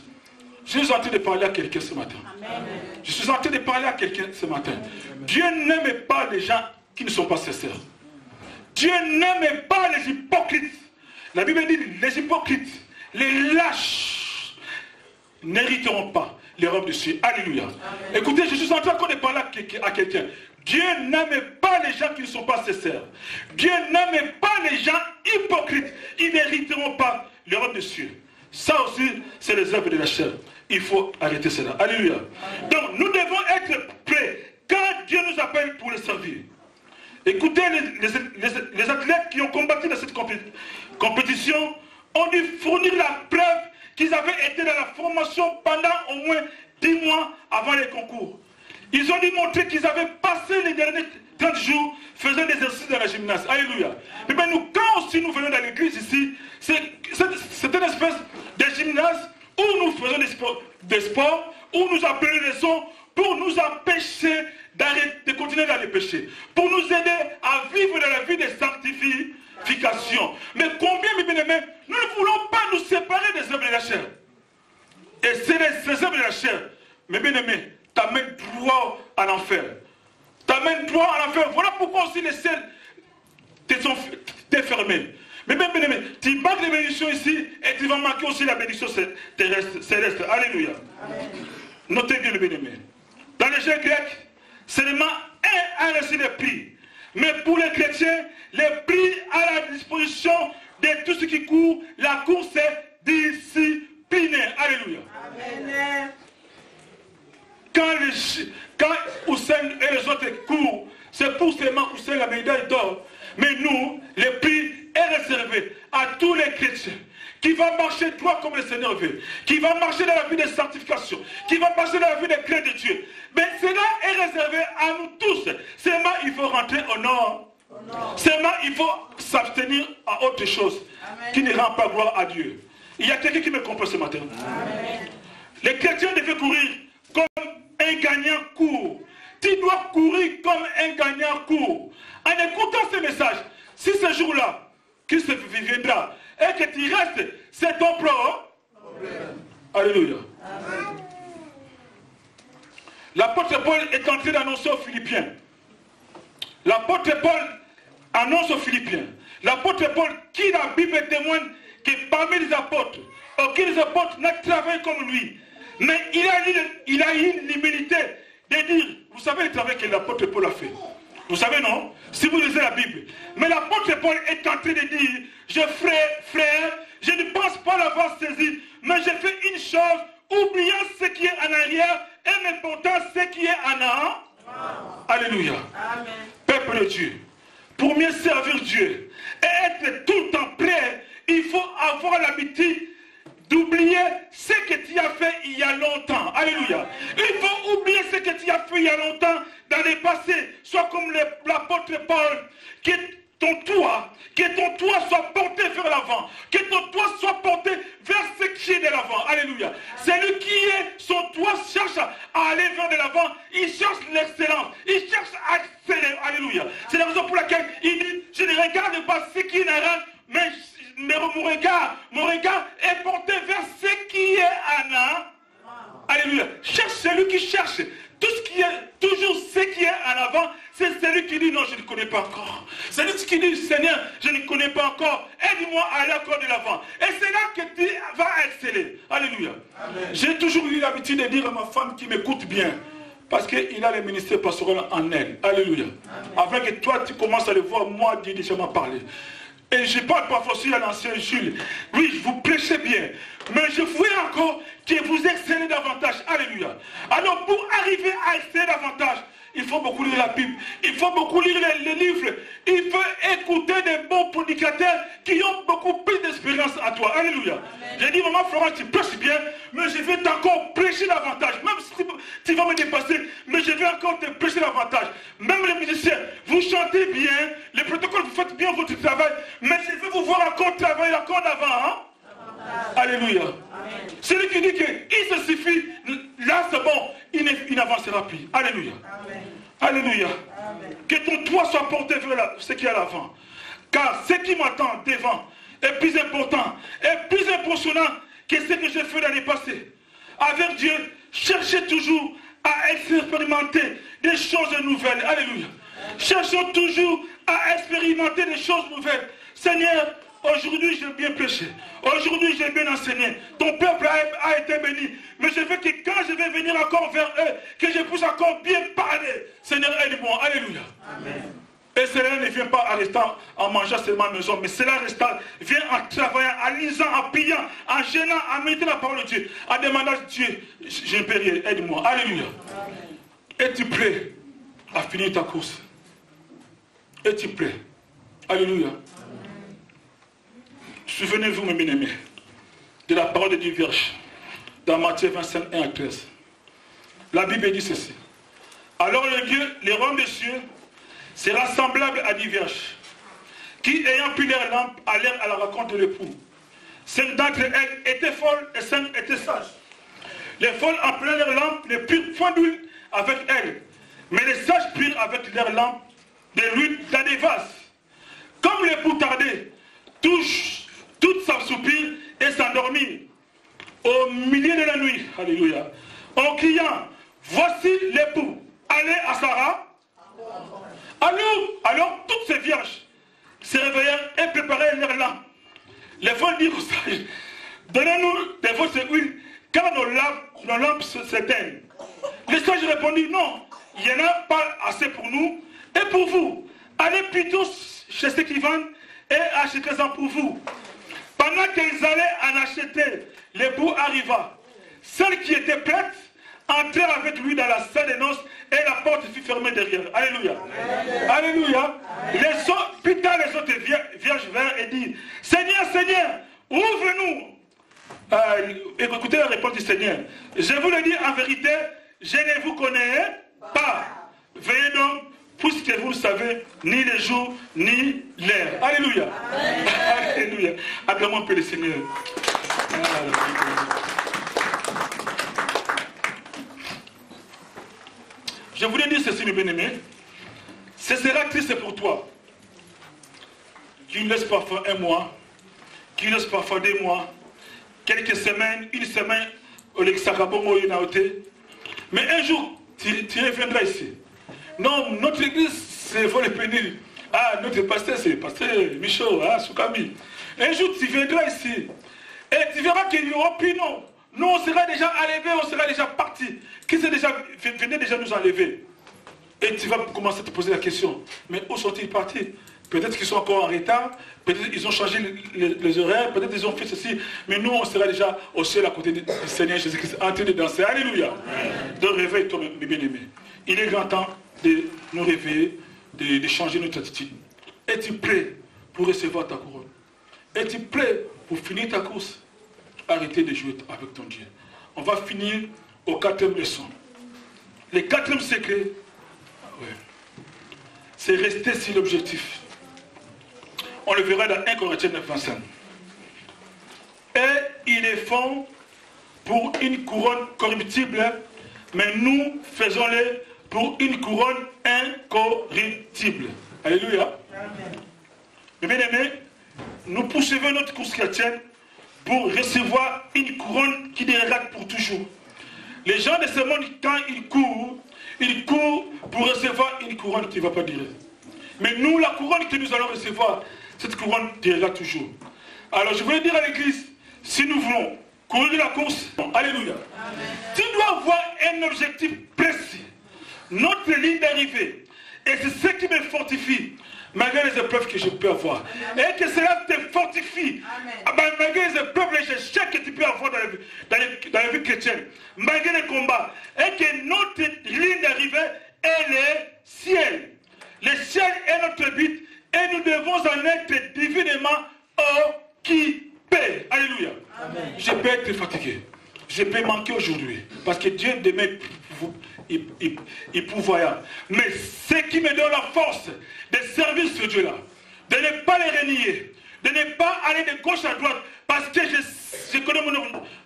Je suis en train de parler à quelqu'un ce matin. Amen. Je suis en train de parler à quelqu'un ce matin. Dieu n'aime pas les gens qui ne sont pas sincères. Dieu n'aime pas les hypocrites. La Bible dit les hypocrites, les lâches, n'hériteront pas les robes de ciel. Alléluia. Amen. Écoutez, je suis en train de parler à quelqu'un. Dieu n'aime pas les gens qui ne sont pas sincères. Dieu n'aime pas les gens hypocrites. Ils n'hériteront pas les robes de ciel. Ça aussi, c'est les œuvres de la chair. Il faut arrêter cela. Alléluia. Donc, nous devons être prêts quand Dieu nous appelle pour le servir. Écoutez, les athlètes qui ont combattu dans cette compétition ont dû fournir la preuve qu'ils avaient été dans la formation pendant au moins 10 mois avant les concours. Ils ont dû montrer qu'ils avaient passé les derniers 30 jours faisant des exercices dans la gymnase. Alléluia. Mais bien nous, quand aussi nous venons dans l'église ici, c'est une espèce de gymnase où nous faisons des sports, où nous appelons les sons pour nous empêcher de continuer dans les péchés, pour nous aider à vivre dans la vie de sanctification. Mais combien, mes bien-aimés, nous ne voulons pas nous séparer des œuvres de la chair. Et c'est ces œuvres de la chair, mes bien-aimés, t'amènent droit en enfer. T'amènent droit en enfer. Voilà pourquoi aussi les ciels t'es fermé. Mais bien aimé, tu manques les bénédictions ici et tu vas manquer aussi la bénédiction céleste. Alléluia. Amen. Notez bien le bien-aimé. Dans les jeux grecs, seulement un a reçu les prix. Mais pour les chrétiens, les prix à la disposition de tous ceux qui courent, la course est disciplinée. Alléluia. Amen. Quand Hussein et les autres courent, c'est pour seulement Hussein la médaille d'or. Mais nous, le prix est réservé à tous les chrétiens qui vont marcher droit comme le Seigneur veut, qui vont marcher dans la vie de sanctification, qui vont marcher dans la vie de crainte de Dieu. Mais cela est réservé à nous tous. Seulement, il faut rentrer au nord. Seulement, il faut s'abstenir à autre chose qui ne rend pas gloire à Dieu. Il y a quelqu'un qui me comprend ce matin. Amen. Les chrétiens devaient courir comme un gagnant court. Tu dois courir comme un gagnant court. En écoutant ce message, si ce jour-là, Christ viendra, et que tu restes, c'est ton problème. Alléluia. Amen. L'apôtre Paul est en train d'annoncer aux Philippiens. L'apôtre Paul annonce aux Philippiens. L'apôtre Paul, qui la Bible témoigne que parmi les apôtres, aucun apôtre n'a travaillé comme lui. Mais il a eu l'humilité de dire, vous savez le travail que l'apôtre Paul a fait. Vous savez, non? Si vous lisez la Bible. Mais l'apôtre Paul est en train de dire, frère, je ne pense pas l'avoir saisi, mais j'ai fait une chose, oubliant ce qui est en arrière et m'important ce qui est en avant. Alléluia. Amen. Peuple de Dieu, pour mieux servir Dieu et être tout le temps prêt, il faut avoir l'habitude d'oublier ce que tu as fait il y a longtemps. Alléluia. Il faut oublier ce que tu as fait il y a longtemps dans le passé. Soit comme l'apôtre Paul, que ton toit soit porté vers l'avant. Que ton toit soit porté vers ce qui est de l'avant. Alléluia. Celui qui est, son toit cherche à aller vers de l'avant. Il cherche l'excellence. Il cherche à exceller. Alléluia. C'est la raison pour laquelle il dit, je ne regarde pas ce qui n'arrange, mais mon regard est porté vers ce qui est Anna. Alléluia. Cherche celui qui cherche. Tout ce qui est, toujours ce qui est en avant, c'est celui qui dit non, je ne connais pas encore. C'est celui qui dit Seigneur, je ne connais pas encore. Aide-moi à aller encore de l'avant. Et c'est là que tu vas exceller. Alléluia. J'ai toujours eu l'habitude de dire à ma femme qui m'écoute bien, parce qu'il a le ministère pastoral en elle. Alléluia. Afin que toi tu commences à le voir, moi Dieu déjà m'a parlé. Et je parle parfois aussi à l'ancien Jules. Oui, vous prêchez bien. Mais je voulais encore que vous excellez davantage. Alléluia. Alors pour arriver à exceller davantage, il faut beaucoup lire la Bible. Il faut beaucoup lire les livres. Il faut écouter des bons prédicateurs qui ont beaucoup plus d'expérience à toi. Alléluia. J'ai dit, maman Florence, tu prêches bien, mais je vais t'encore prêcher davantage. Même si tu vas me dépasser, mais je vais encore te prêcher davantage. Même les musiciens, vous chantez bien, les protocoles, vous faites bien votre travail, mais je vais vous voir encore travailler encore d'avant. Hein? Alléluia. Celui qui dit qu'il se suffit, là c'est bon, il n'avancera plus. Alléluia. Amen. Alléluia. Amen. Que ton toit soit porté vers ce qui est à l'avant. Car ce qui m'attend devant est plus important, est plus impressionnant que ce que j'ai fait l'année passée. Avec Dieu, cherchez toujours à expérimenter des choses nouvelles. Alléluia. Cherchons toujours à expérimenter des choses nouvelles. Seigneur, aujourd'hui j'ai bien prêché. Aujourd'hui j'ai bien enseigné. Ton peuple a été béni. Mais je veux que quand je vais venir encore vers eux, que je puisse encore bien parler. Seigneur, aide-moi. Alléluia. Amen. Et cela ne vient pas en restant, en mangeant seulement à la maison, mais cela vient en travaillant, en lisant, en priant, en gênant, en méditant la parole de Dieu, en demandant à Dieu, je ne peux rien, aide-moi. Alléluia. Amen. Es-tu prêt à finir ta course? Es-tu prêt? Alléluia. Souvenez-vous, mes bien-aimés, de la parole de Dieu vierge, dans Matthieu 25, 1 à 13. La Bible dit ceci. Alors les rois des cieux sera semblable à des vierges, qui, ayant pris leur lampe, allèrent à la rencontre de l'époux. 5 d'entre elles étaient folles et 5 étaient sages. Les folles en prirent leur lampe, ne prirent point d'huile avec elles, mais les sages prirent avec leur lampe de l'huile dans des vases. Comme l'époux tardait, toutes s'assoupirent et s'endormirent au milieu de la nuit. Alléluia. En criant, voici l'époux, allez à Sarah. Alors toutes ces vierges se réveillèrent et préparèrent leur lampe. Les folles dirent aux sages, donnez-nous de votre huile, car nos lampes s'éteignent. Les sages répondirent, non, il n'y en a pas assez pour nous et pour vous. Allez plutôt chez ceux qui vendent et achetez-en pour vous. Pendant qu'ils allaient en acheter, l'époux arriva. Celle qui était prête entrèrent avec lui dans la salle des noces et la porte fut fermée derrière. Alléluia. Amen. Alléluia. Plus tard, les autres vierges vinrent et dirent, Seigneur, Seigneur, ouvre-nous. Écoutez la réponse du Seigneur. Je vous le dis en vérité, je ne vous connais pas. Veillez donc, puisque vous ne savez ni le jour, ni l'heure. Alléluia. Amen. Alléluia. Acclamons un peu le Seigneur. Je voulais dire ceci, mes bien-aimés. Ce sera triste pour toi, qui nous laisse parfois un mois, qui nous laisse parfois 2 mois, quelques semaines, une semaine, mais un jour, tu reviendras ici. Non, notre église, c'est faut le pénir. Ah, notre pasteur, c'est le pasteur Michaud, Soukami. Un jour, tu viendras ici. Et tu verras qu'il n'y aura plus non. Nous, on sera déjà enlevés, on sera déjà partis. Qui venait déjà nous enlever? Et tu vas commencer à te poser la question. Mais où sont-ils partis? Peut-être qu'ils sont encore en retard, peut-être qu'ils ont changé les horaires, peut-être qu'ils ont fait ceci. Mais nous, on sera déjà au ciel à côté du Seigneur Jésus-Christ, en train de danser. Alléluia. Donc réveille-toi, mes bien-aimés. Il est grand temps de nous réveiller, de changer notre attitude. Es-tu prêt pour recevoir ta couronne? Es-tu prêt pour finir ta course? arrêter de jouer avec ton Dieu. On va finir au 4e leçon. Le 4e secret, c'est rester sur l'objectif. On le verra dans 1 Corinthiens 9, 25. Et ils le font pour une couronne corruptible, mais nous faisons-le pour une couronne incorruptible. Alléluia. Mes bien-aimés, nous poursuivons notre course chrétienne pour recevoir une couronne qui durera pour toujours. Les gens de ce monde, quand ils courent pour recevoir une couronne qui ne va pas durer. Mais nous, la couronne que nous allons recevoir, cette couronne durera toujours. Alors je voulais dire à l'église, si nous voulons courir la course, alléluia, tu dois avoir un objectif précis, notre ligne d'arrivée. Et c'est ce qui me fortifie, malgré les épreuves que je peux avoir. Et que cela te fortifie, malgré les épreuves, les échecs que tu peux avoir dans la vie chrétienne, malgré les combats. Et que notre ligne d'arrivée est le ciel. Le ciel est notre but et nous devons en être divinement occupés. Alléluia. Amen. Je peux être fatigué. Je peux manquer aujourd'hui. Parce que Dieu demain est pourvoyant. Mais ce qui me donne la force de servir ce Dieu-là, de ne pas le renier, de ne pas aller de gauche à droite, parce que je connais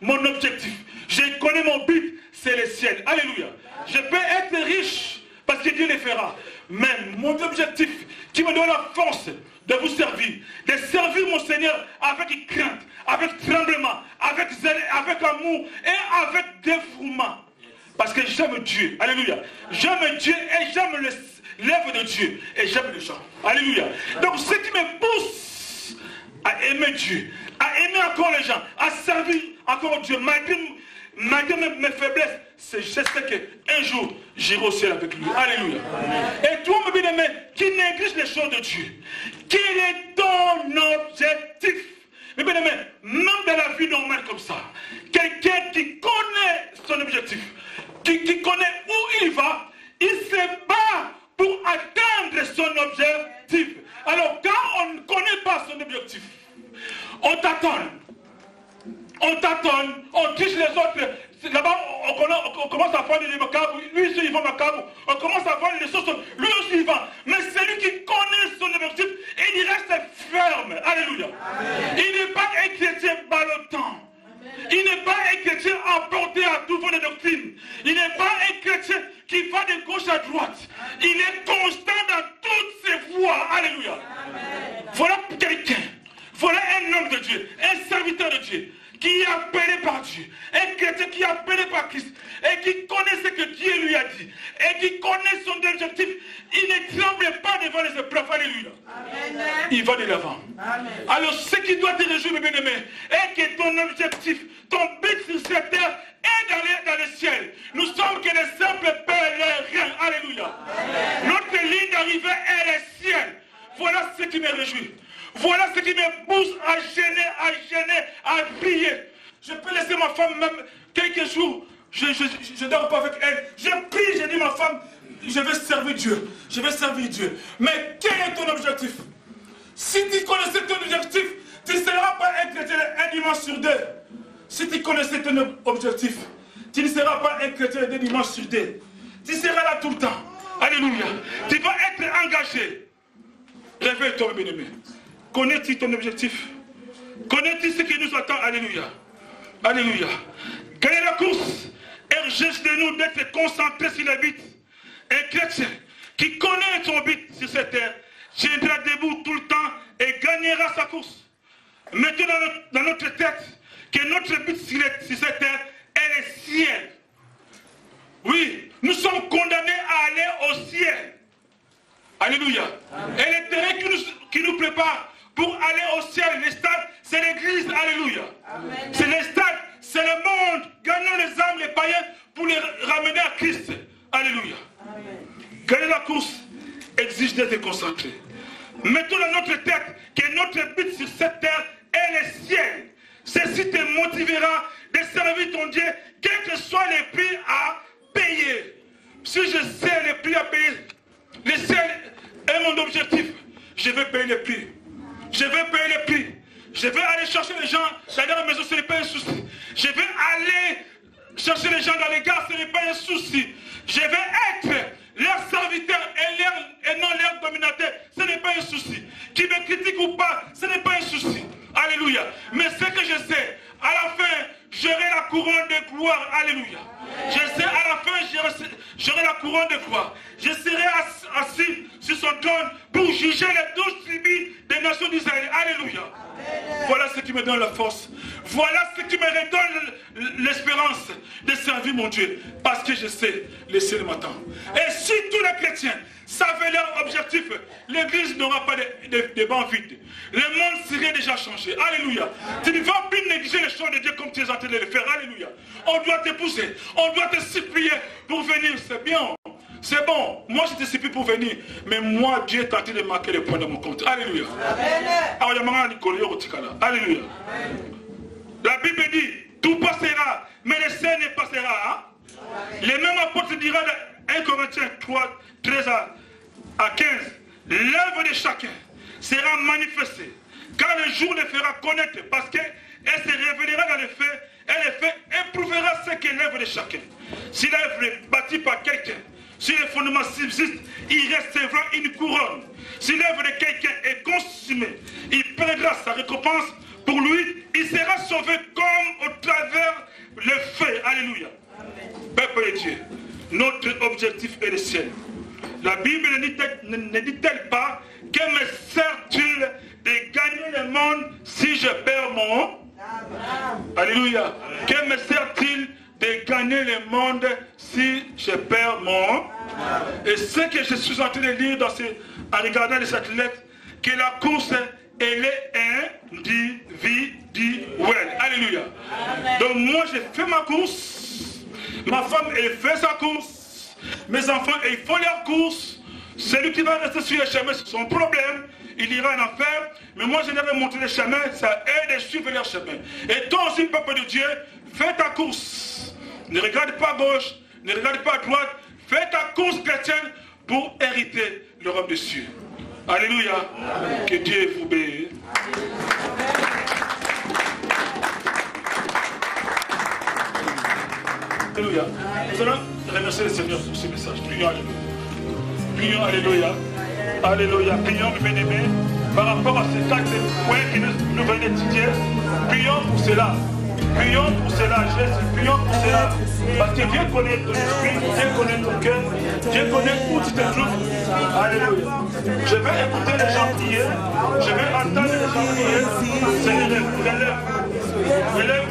mon objectif. Je connais mon but, c'est le ciel. Alléluia. Je peux être riche parce que Dieu le fera. Mais mon objectif qui me donne la force de vous servir, de servir mon Seigneur avec crainte, avec tremblement, avec zèle, avec amour et avec dévouement. Parce que j'aime Dieu. Alléluia. J'aime Dieu et j'aime l'œuvre de Dieu. Et j'aime les gens. Alléluia. Donc ce qui me pousse à aimer Dieu, à aimer encore les gens, à servir encore Dieu, malgré mes faiblesses, c'est je sais qu'un jour, j'irai au ciel avec lui. Alléluia. Et toi, mon bien-aimé, qui néglige les choses de Dieu, quel est ton objectif? Mais bien aimé, même dans la vie normale comme ça, quelqu'un qui connaît son objectif, qui connaît où il va, il se bat pour atteindre son objectif. Alors quand on ne connaît pas son objectif, on t'attend, on triche les autres. Là-bas, on commence à faire des macabre, lui aussi il va macabre, on commence à faire des choses, lui aussi il va. Mais celui qui connaît son objectif, il reste ferme. Alléluia. Amen. Il n'est pas un chrétien ballottant. Il n'est pas un chrétien emporté à tout vent de doctrine. Il n'est pas un chrétien qui va de gauche à droite. Il est constant dans toutes ses voies. Alléluia. Amen. Voilà quelqu'un, voilà un homme de Dieu, un serviteur de Dieu, qui est appelé par Dieu, un chrétien qui est appelé par Christ, et qui connaît ce que Dieu lui a dit, et qui connaît son objectif. Il ne tremble pas devant les épreuves. Alléluia. Amen. Il va de l'avant. Alors ce qui doit te réjouir, mes bien-aimés, est que ton objectif, ton but sur cette terre est d'aller dans le ciel. Nous sommes que des simples pèlerins. Alléluia. Amen. Notre ligne d'arrivée est le ciel. Voilà ce qui me réjouit. Voilà ce qui me pousse à gêner, à prier. Je peux laisser ma femme même quelques jours. Je ne dors pas avec elle. Je prie, je dis ma femme, je vais servir Dieu. Je vais servir Dieu. Mais quel est ton objectif? Si tu connaissais ton objectif, tu ne seras pas un chrétien un dimanche sur deux. Si tu connaissais ton objectif, tu ne seras pas un chrétien deux dimanches sur deux. Tu seras là tout le temps. Alléluia. Tu vas être engagé. Réveille-toi, bien-aimé. Connais-tu ton objectif? Connais-tu ce qui nous attend? Alléluia. Alléluia. Gagner la course exige de nous d'être concentrés sur le but. Un chrétien qui connaît son but sur cette terre tiendra debout tout le temps et gagnera sa course. Mettons dans notre tête que notre but sur cette terre est le ciel. Oui, nous sommes condamnés à aller au ciel. Alléluia. Amen. Et le terrain qui nous prépare pour aller au ciel, le stade, c'est l'église. Alléluia. C'est le stade, c'est le monde. Gagnons les âmes, les païens, pour les ramener à Christ. Alléluia. Amen. Gagner la course exige d'être concentré. Mettons dans notre tête que notre but sur cette terre est le ciel. Ceci te motivera de servir ton Dieu, quel que soit les prix à payer. Si je sais les prix à payer, le ciel est mon objectif. Je vais payer les prix. Je vais payer les prix. Je vais aller chercher les gens dans la maison, ce n'est pas un souci. Je vais aller chercher les gens dans les gares, ce n'est pas un souci. Je vais être leur serviteur et non leur dominateur, ce n'est pas un souci. Qui me critique ou pas, ce n'est pas un souci. Alléluia. Mais ce que je sais, à la fin, j'aurai la couronne de gloire. Alléluia. Je sais, à la fin, j'aurai la couronne de gloire. Je serai assis sur son trône pour juger les 12 tribus des nations d'Israël. Alléluia. Voilà ce qui me donne la force. Voilà ce qui me redonne l'espérance de servir mon Dieu. Parce que je sais, le ciel m'attend. Et si tous les chrétiens savaient leur objectif, l'église n'aura pas de bancs vides. Le monde serait déjà changé. Alléluia. Tu ne vas plus négliger les choses de Dieu comme tu es en train de le faire. Alléluia. On doit t'épouser. On doit te supplier pour venir. C'est bien. C'est bon. Moi, je te supplie pour venir. Mais moi, Dieu est en train de marquer les points dans mon compte. Alléluia. Alléluia. La Bible dit, tout passera, mais le ciel ne passera. Hein? Les mêmes apôtres dira dans 1 Corinthiens 3, 13 à 15, l'œuvre de chacun sera manifestée, car le jour le fera connaître, parce qu'elle se révélera dans les faits, et les faits éprouvera ce qu'est l'œuvre de chacun. Si l'œuvre est bâtie par quelqu'un, si les fondements subsistent, il recevra une couronne. Si l'œuvre de quelqu'un est consumée, il perdra sa récompense. Pour lui, il sera sauvé comme au travers le feu. Alléluia. Peuple de Dieu, notre objectif est le ciel. La Bible ne dit-elle pas que me sert-il de gagner le monde si je perds mon... Alléluia. Que me sert-il de gagner le monde si je perds mon... Et ce que je suis en train de lire en regardant cette lettre, que la course, elle est individuelle. Alléluia. Donc moi, j'ai fait ma course. Ma femme, elle fait sa course. Mes enfants, ils font leur course. Celui qui va rester sur le chemin, c'est son problème. Il ira en enfer. Mais moi, je devais montrer le chemin. Ça aide à suivre leur chemin. Et toi aussi, peuple de Dieu, fais ta course. Ne regarde pas à gauche. Ne regarde pas à droite. Fais ta course chrétienne pour hériter le royaume des cieux. Alléluia. Amen. Que Dieu vous bénisse. Alléluia. Nous allons remercier le Seigneur pour ce message. Prions, alléluia. Prions, alléluia. Alléluia. Prions, mes bien-aimés, par rapport à ces 4 points que nous venons d'étudier. Prions pour cela. Prions pour cela, Jésus. Prions pour cela. Parce que Dieu connaît ton esprit, Dieu connaît ton cœur, Dieu connaît où tu te trouves. Alléluia. Je vais écouter les gens prier. Je vais entendre les gens prier. Seigneur, relève. Relève.